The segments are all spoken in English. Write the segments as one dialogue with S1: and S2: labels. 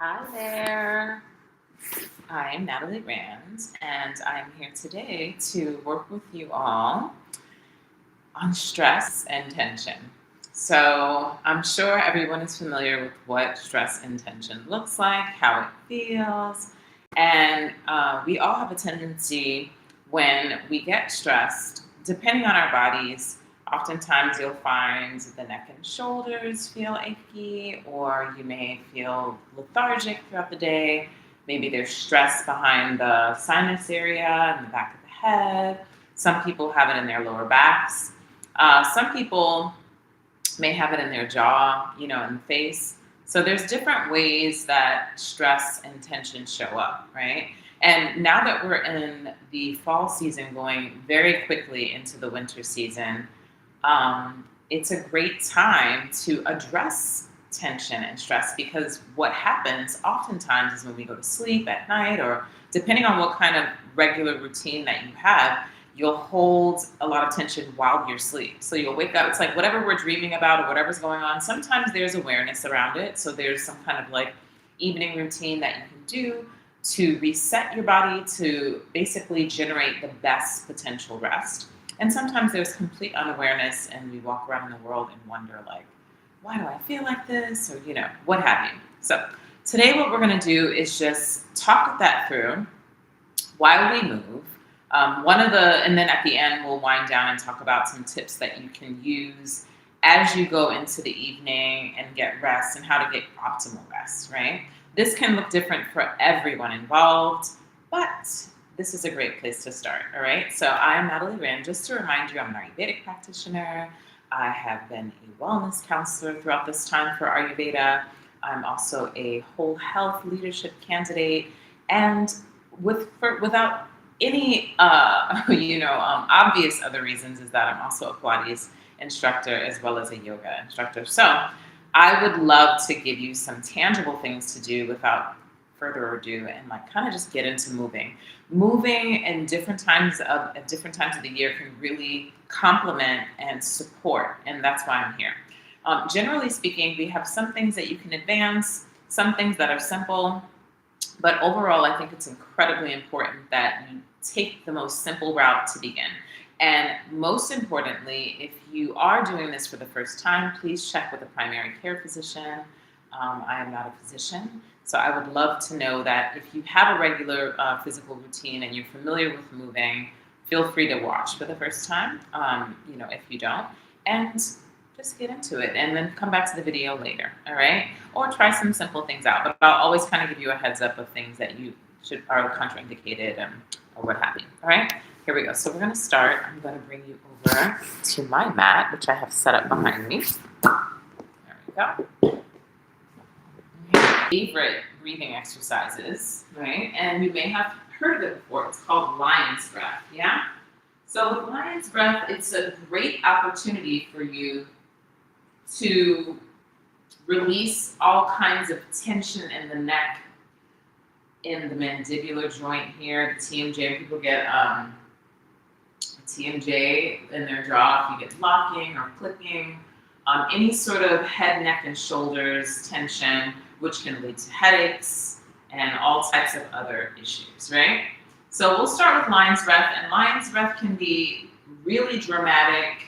S1: Hi there. I'm Natalie Rand, and I'm here today to work with you all on stress and tension. So, I'm sure everyone is familiar with what stress and tension looks like, how it feels, and we all have a tendency when we get stressed, depending on our bodies. Oftentimes, you'll find the neck and shoulders feel achy, or you may feel lethargic throughout the day. Maybe there's stress behind the sinus area and the back of the head. Some people have it in their lower backs. Some people may have it in their jaw, in the face. So there's different ways that stress and tension show up, right? And now that we're in the fall season, going very quickly into the winter season, it's a great time to address tension and stress because what happens oftentimes is when we go to sleep at night, or depending on what kind of regular routine that you have, you'll hold a lot of tension while you're asleep. So you'll wake up, it's like whatever we're dreaming about or whatever's going on, sometimes there's awareness around it. So there's some kind of like evening routine that you can do to reset your body to basically generate the best potential rest. And sometimes there's complete unawareness, and we walk around in the world and wonder, like, why do I feel like this? Or, what have you. So today, what we're going to do is just talk that through while we move. And then at the end, we'll wind down and talk about some tips that you can use as you go into the evening and get rest, and how to get optimal rest, right? This can look different for everyone involved, but this is a great place to start, all right? So I am Natalie Rand. Just to remind you, I'm an Ayurvedic practitioner. I have been a wellness counselor throughout this time for Ayurveda. I'm also a whole health leadership candidate, and without any obvious other reasons, is that I'm also a Pilates instructor as well as a yoga instructor. So I would love to give you some tangible things to do without further ado, and like kind of just get into moving. Moving in different times of the year can really complement and support, and that's why I'm here. Generally speaking, we have some things that you can advance, some things that are simple, but overall, I think it's incredibly important that you take the most simple route to begin. And most importantly, if you are doing this for the first time, please check with a primary care physician. I am not a physician, so I would love to know that if you have a regular physical routine and you're familiar with moving, feel free to watch for the first time, if you don't, and just get into it and then come back to the video later, all right? Or try some simple things out, but I'll always kind of give you a heads up of things that are contraindicated or what have you, all right? Here we go. So we're going to start. I'm going to bring you over to my mat, which I have set up behind me. There we go. Favorite breathing exercises, right? And you may have heard of it before. It's called lion's breath, yeah? So with lion's breath, it's a great opportunity for you to release all kinds of tension in the neck, in the mandibular joint here, the TMJ. People get TMJ in their jaw if you get locking or clicking, any sort of head, neck, and shoulders tension, which can lead to headaches and all types of other issues, right? So we'll start with lion's breath, and lion's breath can be really dramatic.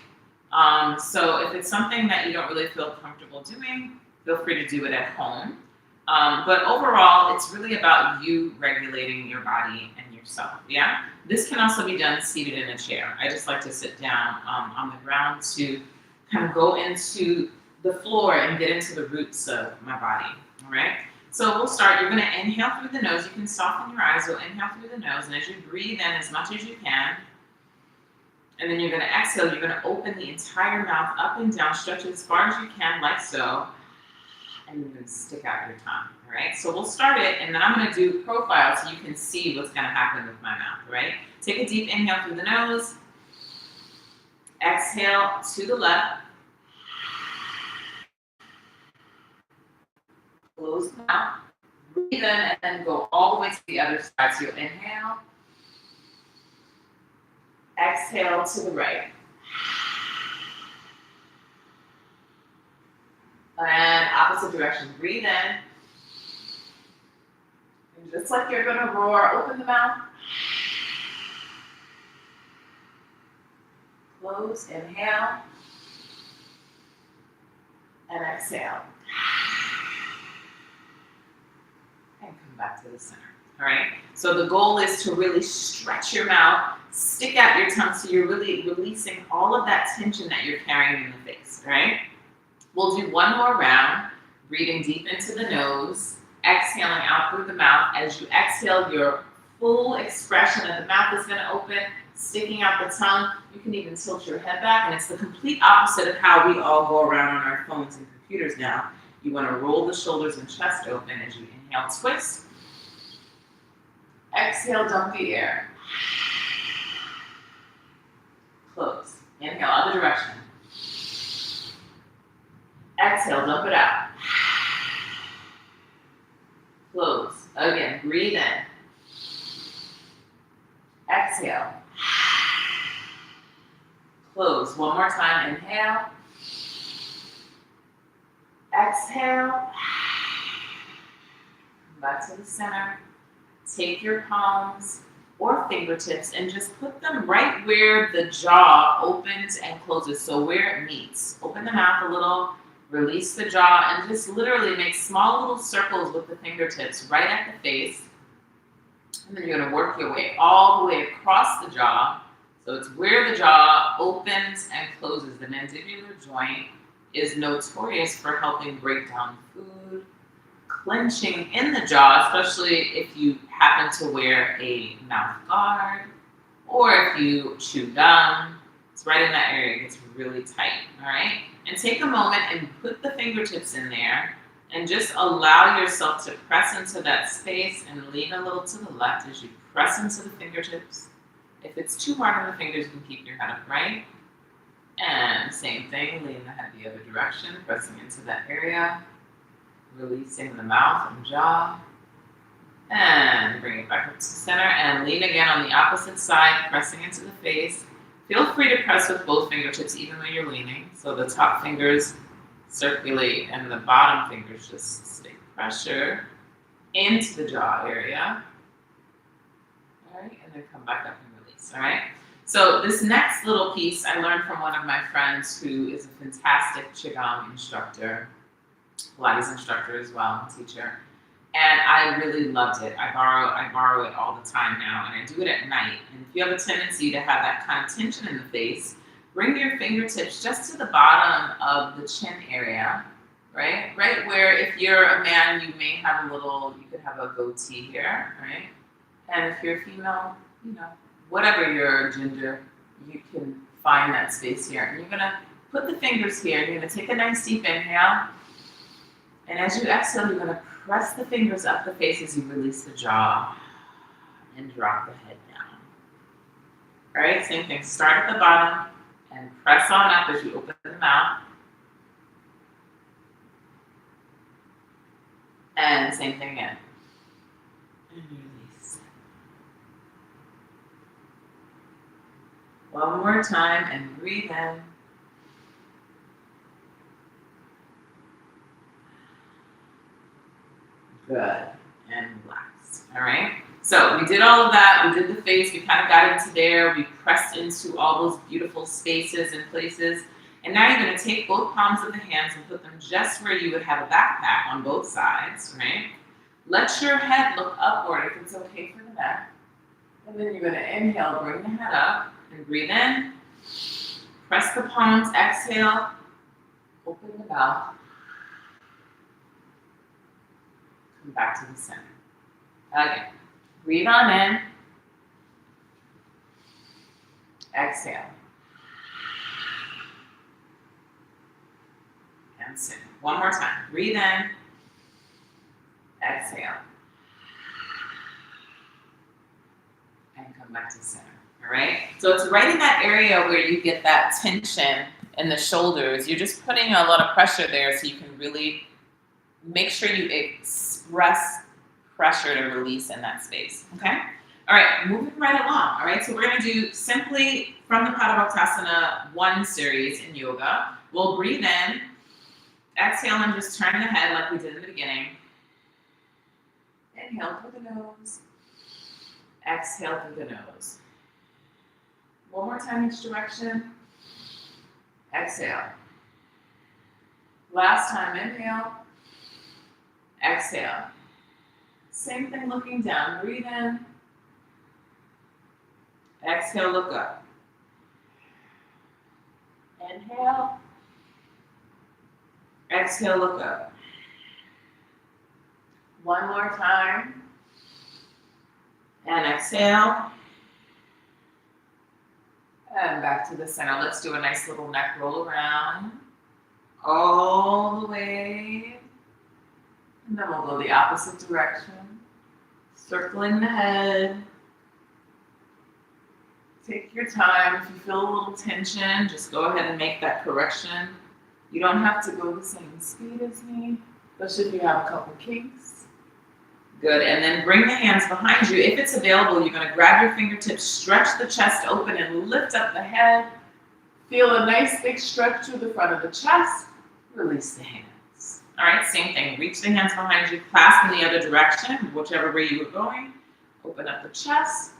S1: So if it's something that you don't really feel comfortable doing, feel free to do it at home. But overall, it's really about you regulating your body and yourself, yeah? This can also be done seated in a chair. I just like to sit down on the ground to kind of go into the floor and get into the roots of my body, all right? So we'll start. You're going to inhale through the nose. You can soften your eyes. So inhale through the nose, and as you breathe in as much as you can, and then you're going to exhale. You're going to open the entire mouth up and down, stretch it as far as you can, like so, and then stick out your tongue, all right? So we'll start it, and then I'm going to do profile so you can see what's going to happen with my mouth, all right? Take a deep inhale through the nose. Exhale to the left. Close the mouth. Breathe in, and then go all the way to the other side. So you'll inhale. Exhale to the right. And opposite direction. Breathe in. And just like you're going to roar, open the mouth. Close, inhale. And exhale. And come back to the center. All right? So the goal is to really stretch your mouth, stick out your tongue so you're really releasing all of that tension that you're carrying in the face. All right? We'll do one more round, breathing deep into the nose, exhaling out through the mouth. As you exhale, your full expression of the mouth is going to open, sticking out the tongue. You can even tilt your head back, and it's the complete opposite of how we all go around on our phones and computers now. You want to roll the shoulders and chest open as you inhale, twist. Exhale, dump the air. Close. Inhale, other direction. Exhale, dump it out. Close. Again, breathe in. Exhale. Close. One more time. Inhale. Exhale. Come back to the center. Take your palms or fingertips and just put them right where the jaw opens and closes, so where it meets. Open the mouth a little, release the jaw, and just literally make small little circles with the fingertips right at the face. And then you're going to work your way all the way across the jaw. So it's where the jaw opens and closes. The mandibular joint is notorious for helping break down food. Clenching in the jaw, especially if you happen to wear a mouth guard or if you chew gum, it's right in that area. It gets really tight, all right? And take a moment and put the fingertips in there and just allow yourself to press into that space and lean a little to the left as you press into the fingertips. If it's too hard on the fingers, you can keep your head upright. And same thing, lean the head the other direction, pressing into that area. Releasing the mouth and jaw. And bring it back up to the center. And lean again on the opposite side, pressing into the face. Feel free to press with both fingertips even when you're leaning. So the top fingers circulate and the bottom fingers just stay pressure into the jaw area. All right, and then come back up and release. All right. So this next little piece I learned from one of my friends who is a fantastic Qigong instructor. Pilates instructor as well, teacher, and I really loved it. I borrow it all the time now, and I do it at night. And if you have a tendency to have that kind of tension in the face, bring your fingertips just to the bottom of the chin area, right? Right where if you're a man, you may have a little, you could have a goatee here, right? And if you're a female, you know, whatever your gender, you can find that space here. And you're gonna put the fingers here. You're gonna take a nice deep inhale. And as you exhale, you're going to press the fingers up the face as you release the jaw and drop the head down. All right, same thing. Start at the bottom and press on up as you open the mouth. And same thing again. And release. One more time and breathe in. Good. And relax. All right. So we did all of that. We did the face. We kind of got into there. We pressed into all those beautiful spaces and places. And now you're going to take both palms of the hands and put them just where you would have a backpack on both sides, right? Let your head look upward if it's okay for the neck. And then you're going to inhale, bring the head up and breathe in. Press the palms, exhale. Open the mouth. Come back to the center. Again, breathe on in. Exhale. And sit. One more time. Breathe in. Exhale. And come back to the center. All right? So it's right in that area where you get that tension in the shoulders. You're just putting a lot of pressure there so you can really make sure you express pressure to release in that space, okay? All right, moving right along, all right? So we're gonna do simply from the Padabhaktasana 1 series in yoga. We'll breathe in, exhale, and just turn the head like we did in the beginning. Inhale through the nose. Exhale through the nose. One more time each direction. Exhale. Last time, inhale. Exhale. Same thing looking down. Breathe in. Exhale, look up. Inhale. Exhale, look up. One more time. And exhale. And back to the center. Let's do a nice little neck roll around. All the way. And then we'll go the opposite direction. Circling the head. Take your time. If you feel a little tension, just go ahead and make that correction. You don't have to go the same speed as me, especially if you have a couple kinks. Good, and then bring the hands behind you. If it's available, you're gonna grab your fingertips, stretch the chest open and lift up the head. Feel a nice big stretch through the front of the chest. Release the hands. All right, same thing. Reach the hands behind you, clasp in the other direction, whichever way you were going. Open up the chest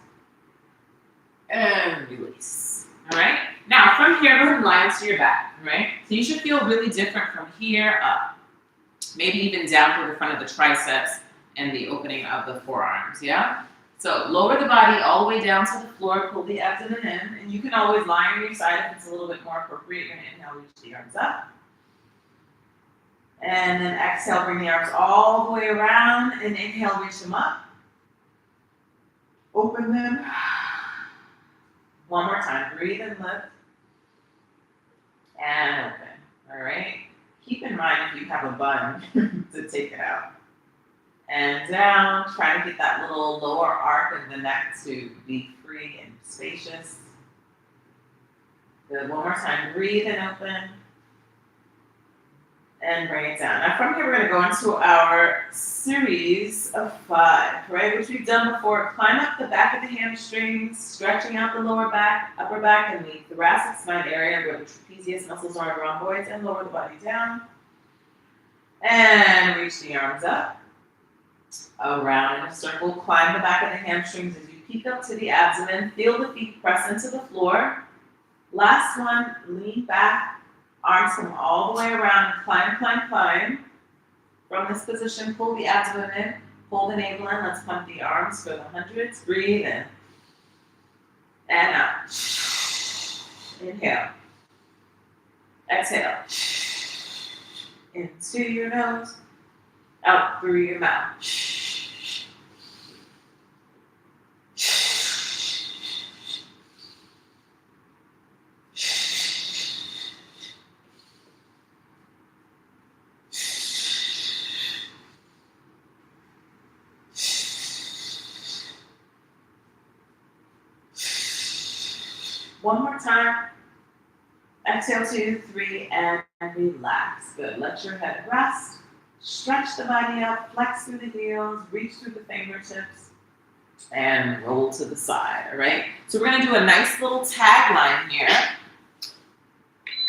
S1: and release. All right, now from here, go ahead and lie onto your back. All right, so you should feel really different from here up, maybe even down through the front of the triceps and the opening of the forearms. Yeah. So lower the body all the way down to the floor. Pull the abdomen in, and you can always lie on your side if it's a little bit more appropriate. You're gonna inhale, reach the arms up. And then exhale, bring the arms all the way around, and inhale, reach them up. Open them. One more time, breathe and lift. And open, all right? Keep in mind if you have a bun to take it out. And down, try to get that little lower arc of the neck to be free and spacious. Good, one more time, breathe and open. And bring it down. Now from here, we're gonna go into our series of 5, right? Which we've done before. Climb up the back of the hamstrings, stretching out the lower back, upper back, and the thoracic spine area where the trapezius muscles are, rhomboids, and lower the body down. And reach the arms up. Around in a circle, climb the back of the hamstrings as you peek up to the abdomen. Feel the feet press into the floor. Last one, lean back. Arms come all the way around and climb, climb, climb. From this position, pull the abdomen in, pull the navel in. Let's pump the arms for the hundreds. Breathe in and out. Inhale. Exhale. Into your nose, out through your mouth. One more time. Exhale, 2, 3, and relax. Good. Let your head rest. Stretch the body up, flex through the heels, reach through the fingertips, and roll to the side, all right? So we're gonna do a nice little tagline here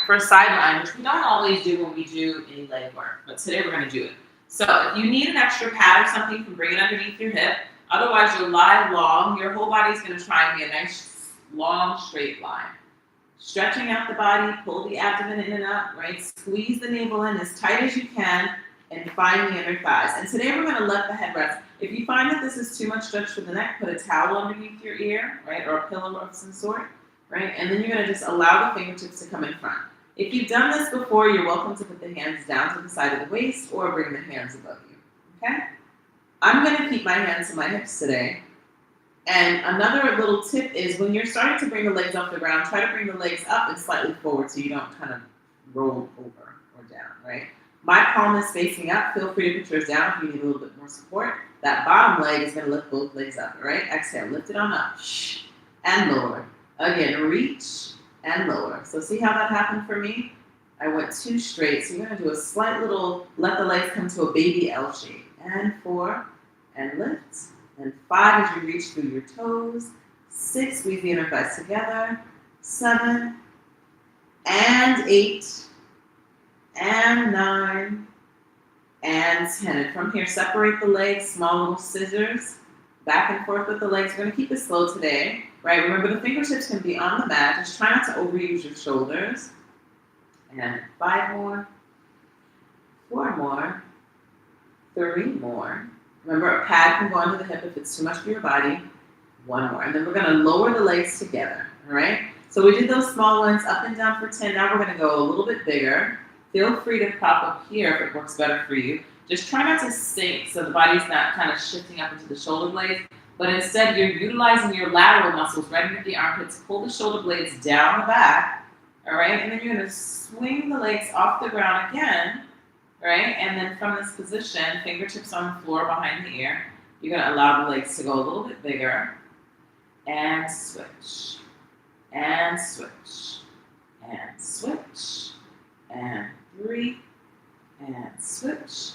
S1: for a sideline, which we don't always do when we do any leg work, but today we're gonna do it. So if you need an extra pad or something, you can bring it underneath your hip. Otherwise, you'll lie long. Your whole body's gonna try and be a nice long straight line. Stretching out the body, pull the abdomen in and up, right? Squeeze the navel in as tight as you can and find the inner thighs. And today we're gonna let the head rest. If you find that this is too much stretch for the neck, put a towel underneath your ear, right? Or a pillow of some sort, right? And then you're gonna just allow the fingertips to come in front. If you've done this before, you're welcome to put the hands down to the side of the waist or bring the hands above you, okay? I'm gonna keep my hands to my hips today. And another little tip is when you're starting to bring the legs off the ground, try to bring the legs up and slightly forward so you don't kind of roll over or down, right? My palm is facing up. Feel free to put yours down if you need a little bit more support. That bottom leg is going to lift both legs up, all right? Exhale, lift it on up and lower. Again, reach and lower. So see how that happened for me? I went 2 straight. So you're going to do a slight little, let the legs come to a baby L shape. And 4, and lift. And 5 as you reach through your toes. 6, squeeze the inner thighs together. 7, and 8, and 9, and 10. And from here, separate the legs, small little scissors, back and forth with the legs. We're going to keep it slow today, right? Remember, the fingertips can be on the mat. Just try not to overuse your shoulders. And 5 more, 4 more, 3 more. Remember, a pad can go under the hip if it's too much for your body. 1 more. And then we're going to lower the legs together, all right? So we did those small ones up and down for 10. Now we're going to go a little bit bigger. Feel free to prop up here if it works better for you. Just try not to sink so the body's not kind of shifting up into the shoulder blades, but instead you're utilizing your lateral muscles right under the armpits. Pull the shoulder blades down the back, all right? And then you're going to swing the legs off the ground again, right? And then from this position, fingertips on the floor behind the ear, you're going to allow the legs to go a little bit bigger. And switch. And switch. And switch. And 3. And switch.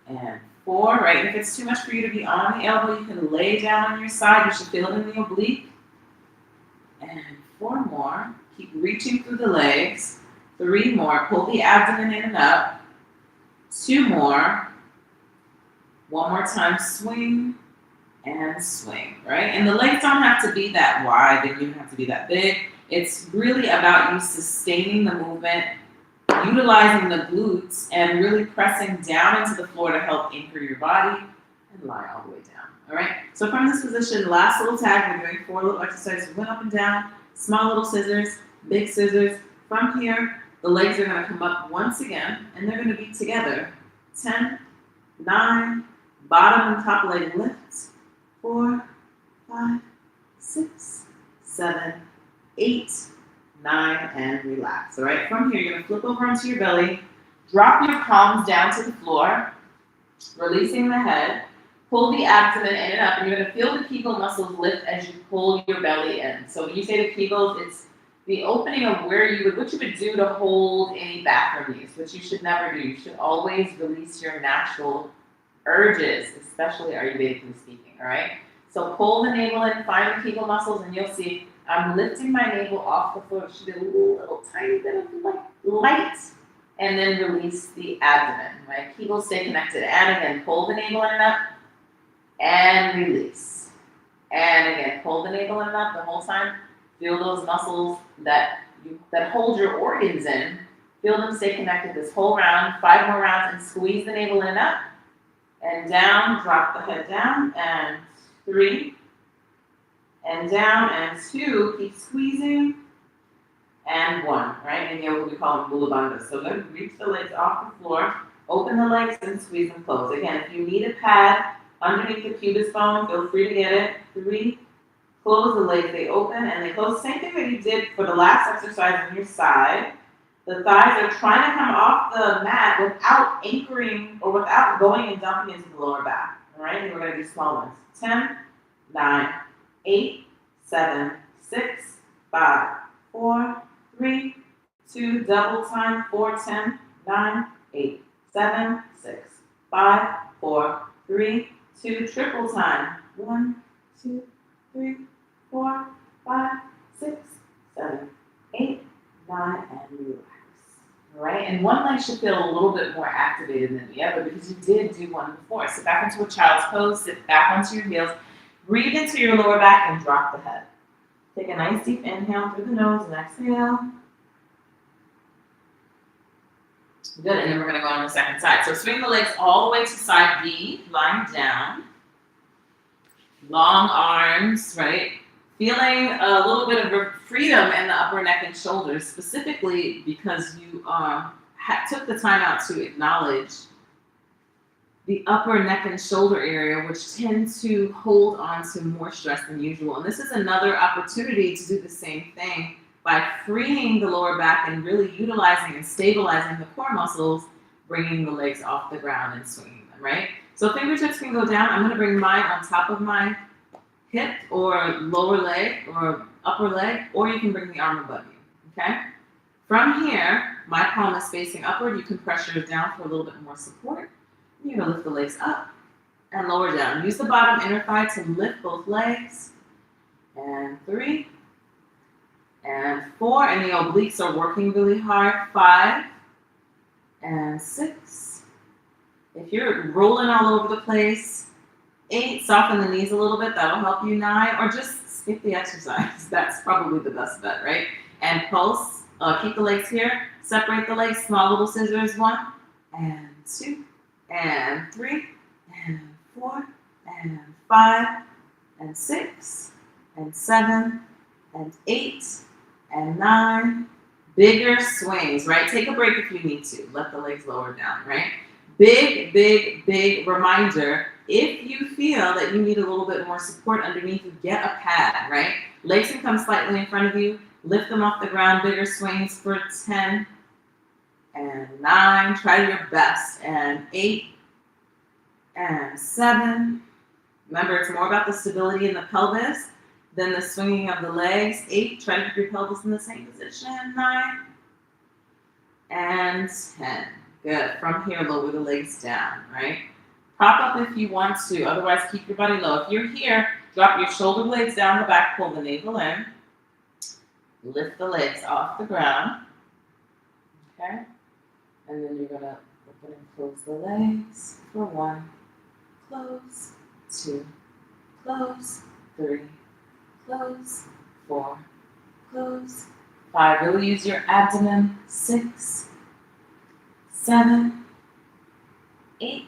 S1: And 4, right? If it's too much for you to be on the elbow, you can lay down on your side. You should feel it in the oblique. And 4 more. Keep reaching through the legs. 3 more. Pull the abdomen in and up. 2 more. 1 more time. Swing and swing, right? And the legs don't have to be that wide. They don't even have to be that big. It's really about you sustaining the movement, utilizing the glutes, and really pressing down into the floor to help anchor your body and lie all the way down, all right? So from this position, last little tag, we're doing 4 little exercises. We went up and down, small little scissors, big scissors. From here, the legs are gonna come up once again, and they're gonna be together. 10, 9, bottom and top leg lifts. 4, 5, 6, 7, 8, 9, and relax. All right, from here, you're going to flip over onto your belly, drop your palms down to the floor, releasing the head, pull the abdomen in and up, and you're going to feel the Kegel muscles lift as you pull your belly in. So when you say the Kegels, it's the opening of what you would do to hold any bathroom use, which you should never do. You should always release your natural urges, especially Ayurvedically speaking, all right? So pull the navel in, find the Kegel muscles, and you'll see I'm lifting my navel off the floor. It should be a little tiny bit of light, and then release the abdomen, right? Kegels stay connected. And again, pull the navel in and up, and release. And again, pull the navel in and up the whole time. Feel those muscles that hold your organs in. Feel them stay connected this whole round. 5 more rounds, and squeeze the navel in and up. And down, drop the head down, and 3, and down, and 2, keep squeezing, and 1, right? And yoga, we call them Bulabandhas. So then reach the legs off the floor, open the legs, and squeeze them close. Again, if you need a pad underneath the pubis bone, feel free to get it. 3, close the legs, they open, and they close. Same thing that you did for the last exercise on your side. The thighs are trying to come off the mat without anchoring or without going and dumping into the lower back. All right, and we're going to do small ones. 10, 9, 8, 7, 6, 5, 4, 3, 2, double time. 4, 10, 9, 8, 7, 6, 5, 4, 3, 2, triple time. 1, 2, 3, 4, 5, 6, 7, 8, 9, and relax. All right, and one leg should feel a little bit more activated than the other because you did do one before. Sit back into a child's pose, sit back onto your heels, breathe into your lower back, and drop the head. Take a nice deep inhale through the nose and exhale. Good, and then we're going to go on the second side. So swing the legs all the way to side B, lying down. Long arms, right? Feeling a little bit of freedom in the upper neck and shoulders, specifically because you took the time out to acknowledge the upper neck and shoulder area, which tend to hold on to more stress than usual. And this is another opportunity to do the same thing by freeing the lower back and really utilizing and stabilizing the core muscles, bringing the legs off the ground and swinging them, right? So fingertips can go down. I'm going to bring mine on top of my hip or lower leg or upper leg, or you can bring the arm above you, okay? From here, my palm is facing upward. You can press yours down for a little bit more support. You're gonna lift the legs up and lower down. Use the bottom inner thigh to lift both legs. And 3, and 4, and the obliques are working really hard. 5, and 6, If you're rolling all over the place, 8, soften the knees a little bit. That'll help you. 9, or just skip the exercise. That's probably the best bet, right? And pulse. Keep the legs here. Separate the legs. Small little scissors. 1 and 2 and 3 and 4 and 5 and 6 and 7 and 8 and 9. Bigger swings, right? Take a break if you need to. Let the legs lower down, right? Big, big, big reminder. If you feel that you need a little bit more support underneath you, get a pad, right? Legs can come slightly in front of you. Lift them off the ground. Bigger swings for 10 and 9. Try your best. And 8 and 7. Remember, it's more about the stability in the pelvis than the swinging of the legs. 8, try to keep your pelvis in the same position. 9 and 10. Good. From here, lower the legs down, right? Prop up if you want to. Otherwise, keep your body low. If you're here, drop your shoulder blades down the back, pull the navel in. Lift the legs off the ground. Okay? And then you're going to open and close the legs for 1. Close. 2. Close. 3. Close. 4. Close. 5. Really use your abdomen. 6. 7, 8,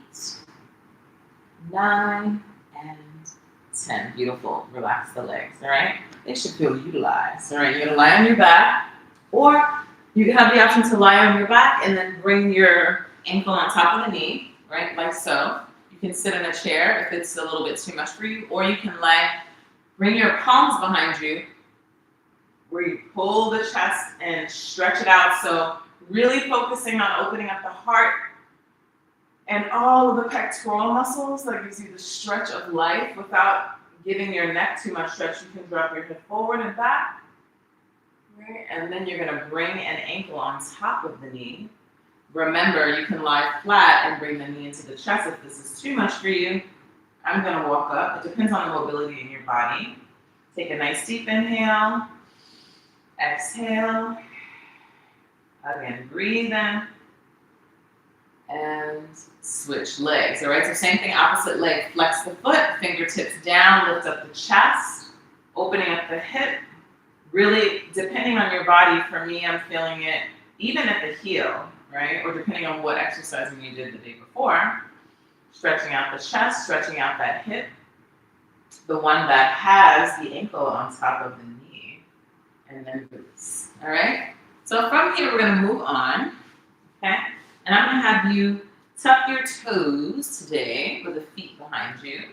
S1: 9, and 10. Beautiful. Relax the legs, all right? They should feel utilized, all right? You're going to lie on your back, or you have the option to lie on your back and then bring your ankle on top of the knee, right, like so. You can sit in a chair if it's a little bit too much for you, or you can bring your palms behind you where you pull the chest and stretch it out. So really focusing on opening up the heart and all of the pectoral muscles. That gives you the stretch of life without giving your neck too much stretch. You can drop your hip forward and back. Right? And then you're going to bring an ankle on top of the knee. Remember, you can lie flat and bring the knee into the chest if this is too much for you. I'm going to walk up. It depends on the mobility in your body. Take a nice deep inhale. Exhale. Again, breathe in and switch legs. All right, so same thing, opposite leg. Flex the foot, fingertips down, lift up the chest, opening up the hip. Really, depending on your body, for me, I'm feeling it even at the heel, right? Or depending on what exercising you did the day before. Stretching out the chest, stretching out that hip. The one that has the ankle on top of the knee. And then release, all right? So from here, we're going to move on, okay? And I'm going to have you tuck your toes today with the feet behind you,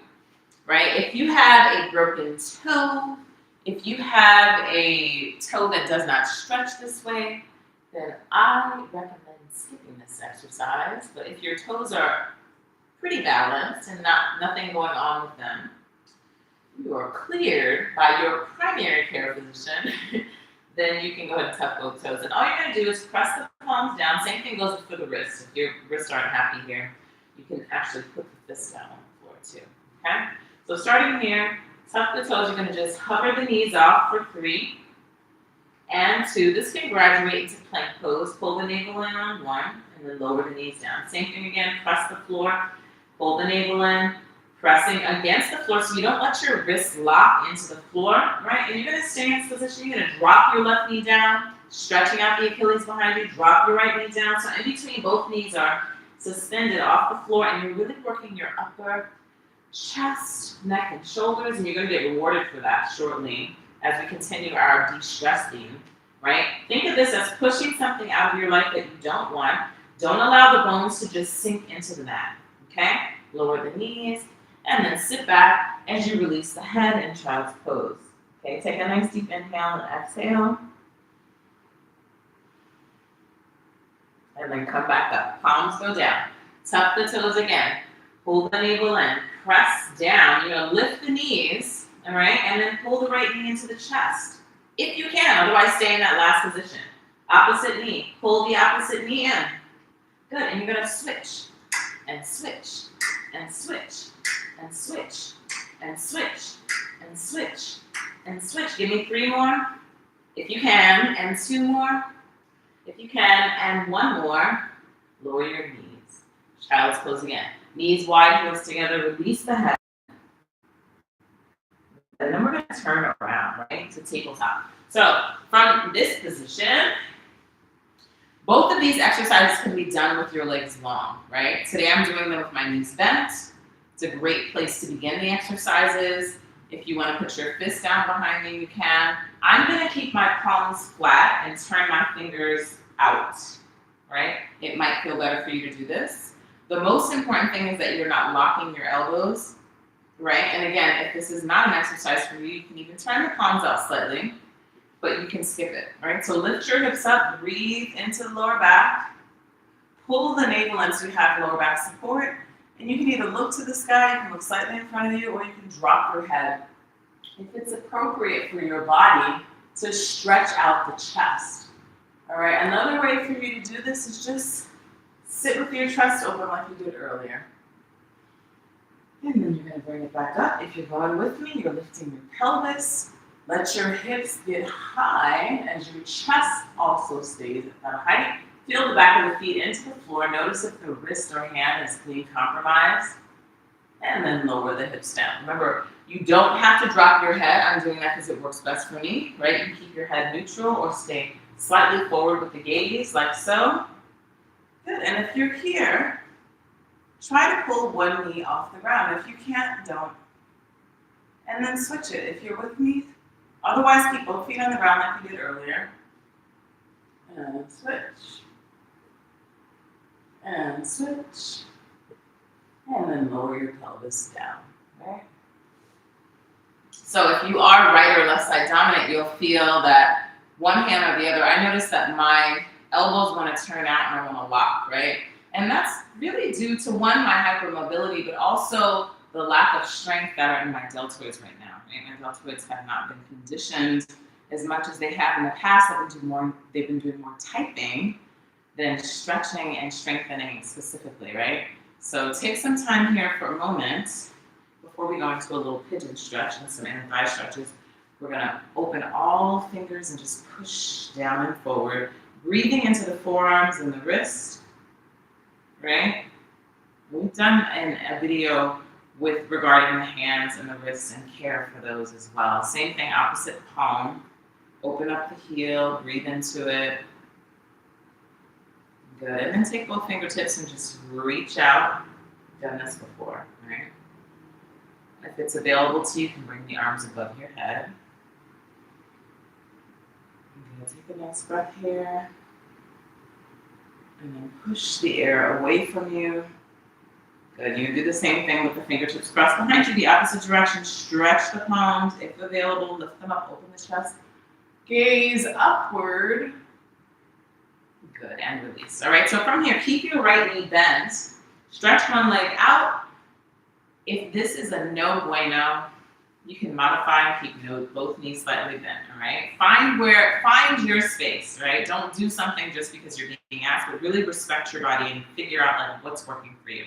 S1: right? If you have a broken toe, if you have a toe that does not stretch this way, then I recommend skipping this exercise. But if your toes are pretty balanced and nothing going on with them, you are cleared by your primary care physician, then you can go ahead and tuck both toes. And all you're going to do is press the palms down. Same thing goes for the wrists. If your wrists aren't happy here, you can actually put the fists down on the floor too. Okay? So starting here, tuck the toes. You're going to just hover the knees off for 3 and 2. This can graduate into plank pose. Pull the navel in on 1 and then lower the knees down. Same thing again. Press the floor. Pull the navel in. Pressing against the floor so you don't let your wrists lock into the floor, right? And you're going to stay in this position. You're going to drop your left knee down, stretching out the Achilles behind you. Drop your right knee down. So in between, both knees are suspended off the floor, and you're really working your upper chest, neck, and shoulders, and you're going to get rewarded for that shortly as we continue our de-stress theme, right? Think of this as pushing something out of your life that you don't want. Don't allow the bones to just sink into the mat, okay? Lower the knees. And then sit back as you release the head in child's pose. Okay, take a nice deep inhale and exhale. And then come back up. Palms go down. Tuck the toes again. Pull the navel in. Press down. You're going to lift the knees, all right? And then pull the right knee into the chest. If you can, otherwise stay in that last position. Opposite knee. Pull the opposite knee in. Good, and you're going to switch. And switch. And switch. And switch, and switch, and switch, and switch. Give me 3 more, if you can, and 2 more, if you can, and 1 more. Lower your knees. Child's pose again. Knees wide, heels together, release the head. And then we're going to turn around, right, to tabletop. So from this position, both of these exercises can be done with your legs long, right? Today I'm doing them with my knees bent. It's a great place to begin the exercises. If you want to put your fist down behind you, you can. I'm going to keep my palms flat and turn my fingers out, right? It might feel better for you to do this. The most important thing is that you're not locking your elbows, right? And again, if this is not an exercise for you, you can even turn your palms out slightly, but you can skip it, right? So lift your hips up, breathe into the lower back, pull the navel in so you have lower back support, and you can either look to the sky, you can look slightly in front of you, or you can drop your head. If it's appropriate for your body to stretch out the chest, all right? Another way for you to do this is just sit with your chest open like you did earlier. And then you're gonna bring it back up. If you're going with me, you're lifting your pelvis. Let your hips get high as your chest also stays at that height. Feel the back of the feet into the floor. Notice if the wrist or hand is being compromised. And then lower the hips down. Remember, you don't have to drop your head. I'm doing that because it works best for me, right? You can keep your head neutral or stay slightly forward with the gaze, like so. Good, and if you're here, try to pull one knee off the ground. If you can't, don't. And then switch it. If you're with me, otherwise keep both feet on the ground like you did earlier. And switch. And switch. And then lower your pelvis down, right? So if you are right or left side dominant, you'll feel that one hand or the other. I notice that my elbows want to turn out and I want to lock, right? And that's really due to one, my hypermobility, but also the lack of strength that are in my deltoids right now, right? My deltoids have not been conditioned as much as they have in the past. They've been doing more typing than stretching and strengthening specifically, right? So take some time here for a moment before we go into a little pigeon stretch and some inner thigh stretches. We're gonna open all fingers and just push down and forward, breathing into the forearms and the wrist, right? We've done a video regarding the hands and the wrists and care for those as well. Same thing, opposite palm. Open up the heel, breathe into it. Good, and then take both fingertips and just reach out. Done this before, right? If it's available to you, you can bring the arms above your head. I'm gonna take a nice breath here. And then push the air away from you. Good, you can do the same thing with the fingertips crossed behind you, the opposite direction. Stretch the palms, if available, lift them up, open the chest. Gaze upward. Good, and release. All right, so from here, keep your right knee bent. Stretch one leg out. If this is a no bueno, you can modify and keep both knees slightly bent, all right? Find your space, right? Don't do something just because you're being asked, but really respect your body and figure out like what's working for you.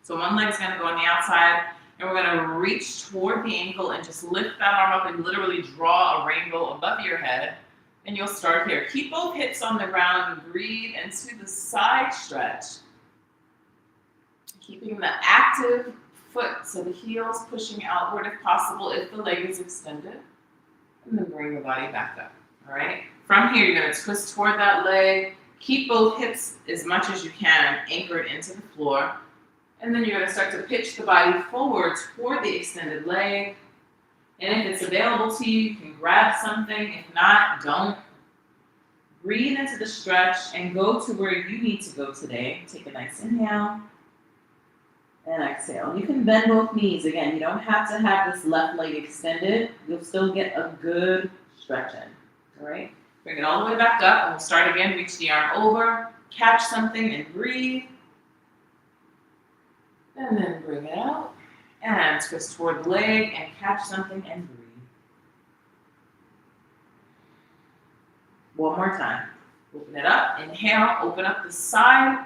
S1: So one leg's gonna go on the outside, and we're gonna reach toward the ankle and just lift that arm up and literally draw a rainbow above your head. And you'll start here. Keep both hips on the ground and breathe into the side stretch. Keeping the active foot, so the heel's pushing outward if possible, if the leg is extended. And then bring the body back up, all right? From here, you're gonna twist toward that leg. Keep both hips as much as you can anchored into the floor. And then you're gonna start to pitch the body forward toward the extended leg. And if it's available to you, you can grab something. If not, don't. Breathe into the stretch and go to where you need to go today. Take a nice inhale and exhale. You can bend both knees. Again, you don't have to have this left leg extended. You'll still get a good stretch in, all right? Bring it all the way back up, and we'll start again. Reach the arm over, catch something and breathe. And then bring it out. And twist toward the leg and catch something and breathe. One more time. Open it up. Inhale. Open up the side.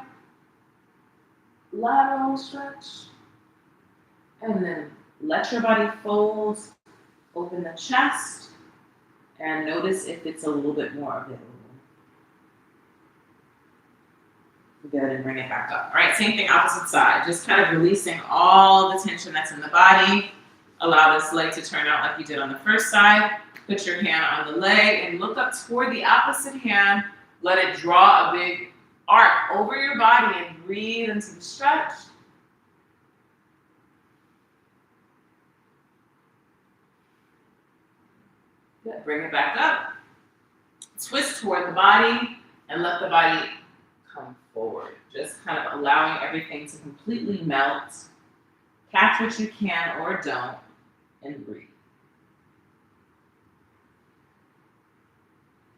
S1: Lateral stretch. And then let your body fold. Open the chest. And notice if it's a little bit more available. Good, and bring it back up. All right, same thing, opposite side. Just kind of releasing all the tension that's in the body. Allow this leg to turn out like you did on the first side. Put your hand on the leg and look up toward the opposite hand. Let it draw a big arc over your body and breathe into the stretch. Good, bring it back up. Twist toward the body and let the body come forward. Just kind of allowing everything to completely melt. Catch what you can or don't and breathe.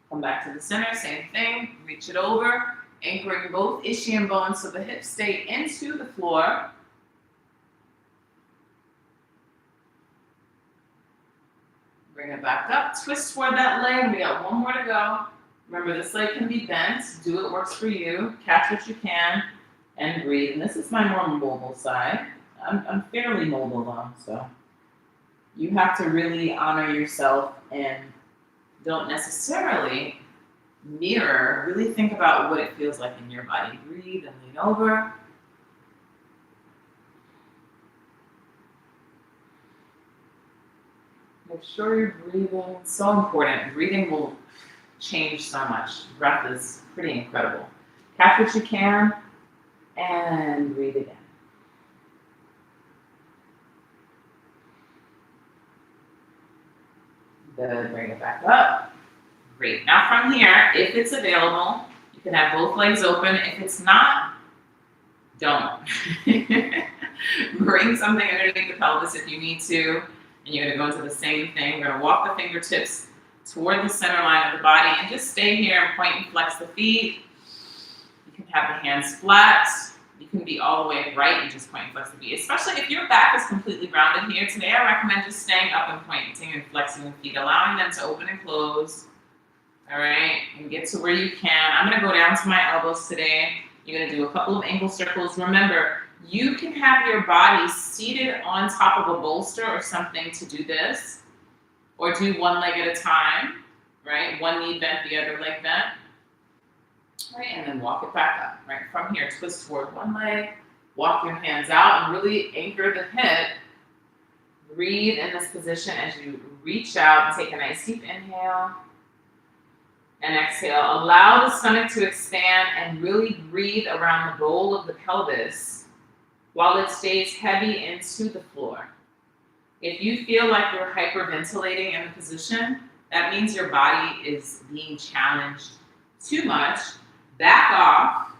S1: Come back to the center, same thing. Reach it over, anchoring both ischium bones so the hips stay into the floor. Bring it back up, twist toward that leg. We got one more to go. Remember, this leg can be bent. Do what works for you. Catch what you can and breathe. And this is my more mobile side. I'm fairly mobile though, so you have to really honor yourself and don't necessarily mirror. Really think about what it feels like in your body. Breathe and lean over. Make sure you're breathing. It's so important. Breathing will change so much. Breath is pretty incredible. Catch what you can and breathe again. Good, bring it back up. Great. Now from here, if it's available, you can have both legs open. If it's not, don't. Bring something underneath the pelvis if you need to. And you're going to go into the same thing. We're going to walk the fingertips toward the center line of the body and just stay here and point and flex the feet. You can have the hands flat. You can be all the way right and just point and flex the feet. Especially if your back is completely rounded here. Today I recommend just staying up and pointing and flexing the feet, allowing them to open and close. All right, and get to where you can. I'm going to go down to my elbows today. You're going to do a couple of ankle circles. Remember, you can have your body seated on top of a bolster or something to do this, or do one leg at a time, right? One knee bent, the other leg bent. Right, and then walk it back up, right? From here, twist toward one leg, walk your hands out, and really anchor the hip. Breathe in this position as you reach out and take a nice deep inhale. And exhale. Allow the stomach to expand and really breathe around the bowl of the pelvis while it stays heavy into the floor. If you feel like you're hyperventilating in the position, that means your body is being challenged too much. Back off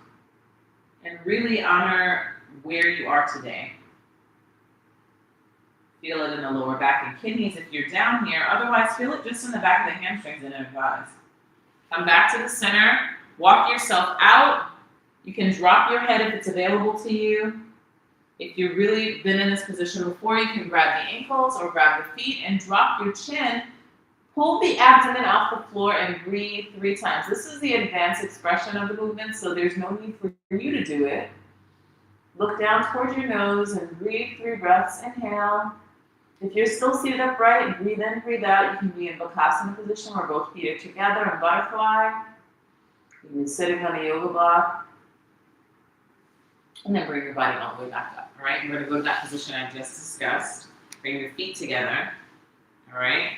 S1: and really honor where you are today. Feel it in the lower back and kidneys if you're down here. Otherwise, feel it just in the back of the hamstrings and inner thighs. Come back to the center. Walk yourself out. You can drop your head if it's available to you. If you've really been in this position before, you can grab the ankles or grab the feet and drop your chin. Pull the abdomen off the floor and breathe 3 times. This is the advanced expression of the movement, so there's no need for you to do it. Look down towards your nose and breathe 3 breaths. Inhale. If you're still seated upright, breathe in, breathe out. You can be in Bakasana position where both feet are together in butterfly. You can be sitting on a yoga block. And then bring your body all the way back up. All right, we're going to go to that position I just discussed. Bring your feet together. All right.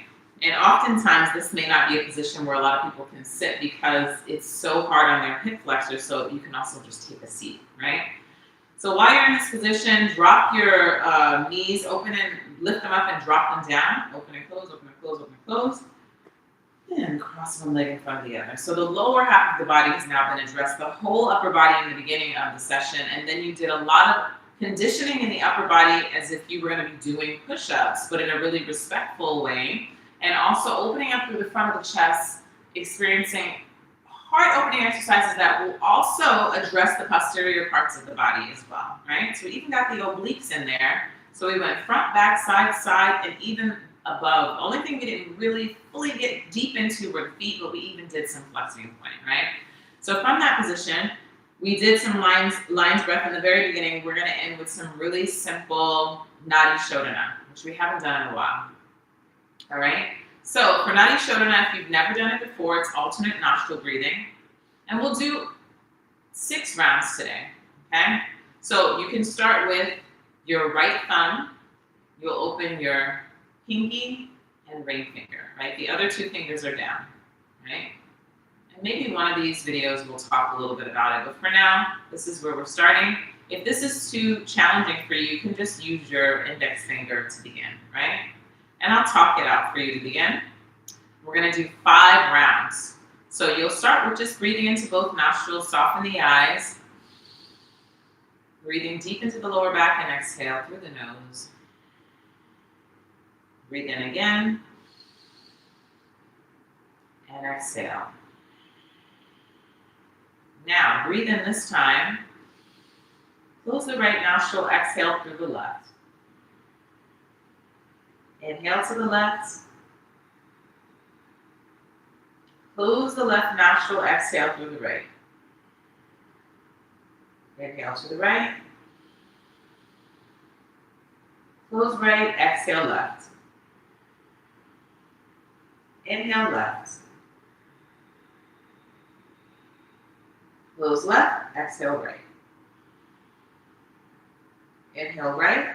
S1: And oftentimes this may not be a position where a lot of people can sit because it's so hard on their hip flexors. So you can also just take a seat, right? So while you're in this position, drop your knees, open and lift them up and drop them down. Open and close, open and close, open and close. And cross one leg in front of the other. So the lower half of the body has now been addressed, the whole upper body in the beginning of the session. And then you did a lot of conditioning in the upper body as if you were going to be doing push-ups, but in a really respectful way. And also opening up through the front of the chest, experiencing heart-opening exercises that will also address the posterior parts of the body as well, right? So we even got the obliques in there. So we went front, back, side, side, and even above. The only thing we didn't really fully get deep into were the feet, but we even did some flexing and pointing, right? So from that position, we did some lines breath in the very beginning. We're going to end with some really simple Nadi Shodhana, which we haven't done in a while. All right? So for Nadi Shodhana, if you've never done it before, it's alternate nostril breathing. And we'll do 6 rounds today, okay? So you can start with your right thumb. You'll open your pinky and ring finger, right? The other 2 fingers are down, right? And maybe one of these videos we'll talk a little bit about it, but for now, this is where we're starting. If this is too challenging for you, you can just use your index finger to begin, right? And I'll talk it out for you to begin. We're gonna do 5 rounds. So you'll start with just breathing into both nostrils, soften the eyes, breathing deep into the lower back and exhale through the nose. Breathe in again, and exhale. Now, breathe in this time. Close the right nostril, exhale through the left. Inhale to the left. Close the left nostril, exhale through the right. Inhale to the right. Close right, exhale left. Inhale left. Close left, exhale right. Inhale right.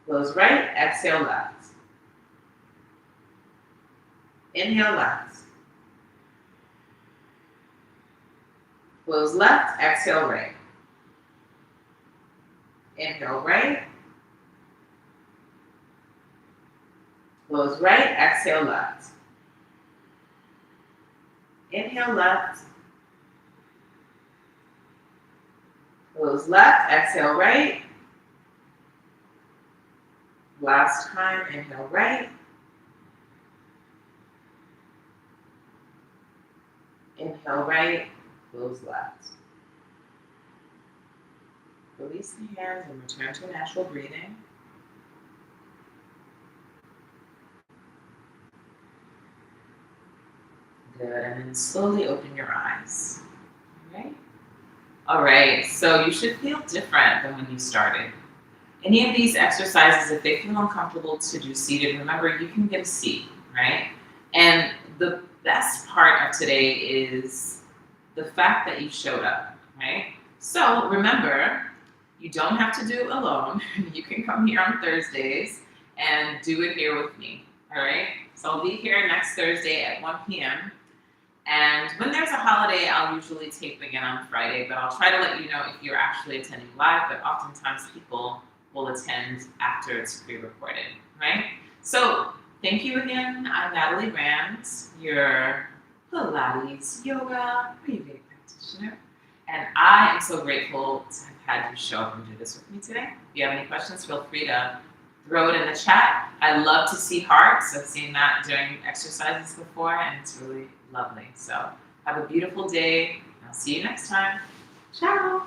S1: Close right, exhale left. Inhale left. Close left, exhale right. Inhale right. Close right, exhale left. Inhale left. Close left, exhale right. Last time, inhale right. Inhale right, close left. Release the hands and return to natural breathing. Good, and then slowly open your eyes. All right, so you should feel different than when you started. Any of these exercises, if they feel uncomfortable to do seated, remember you can get a seat, right? And the best part of today is the fact that you showed up, right? So remember, you don't have to do it alone. You can come here on Thursdays and do it here with me, all right? So I'll be here next Thursday at 1 p.m. And when there's a holiday, I'll usually tape again on Friday, but I'll try to let you know if you're actually attending live, but oftentimes people will attend after it's pre-recorded, right? So thank you again. I'm Natalie Rand, your Pilates, yoga, Ayurvedic practitioner, and I am so grateful to have had you show up and do this with me today. If you have any questions, feel free to throw it in the chat. I love to see hearts. I've seen that during exercises before, and it's really lovely. So have a beautiful day. I'll see you next time. Ciao.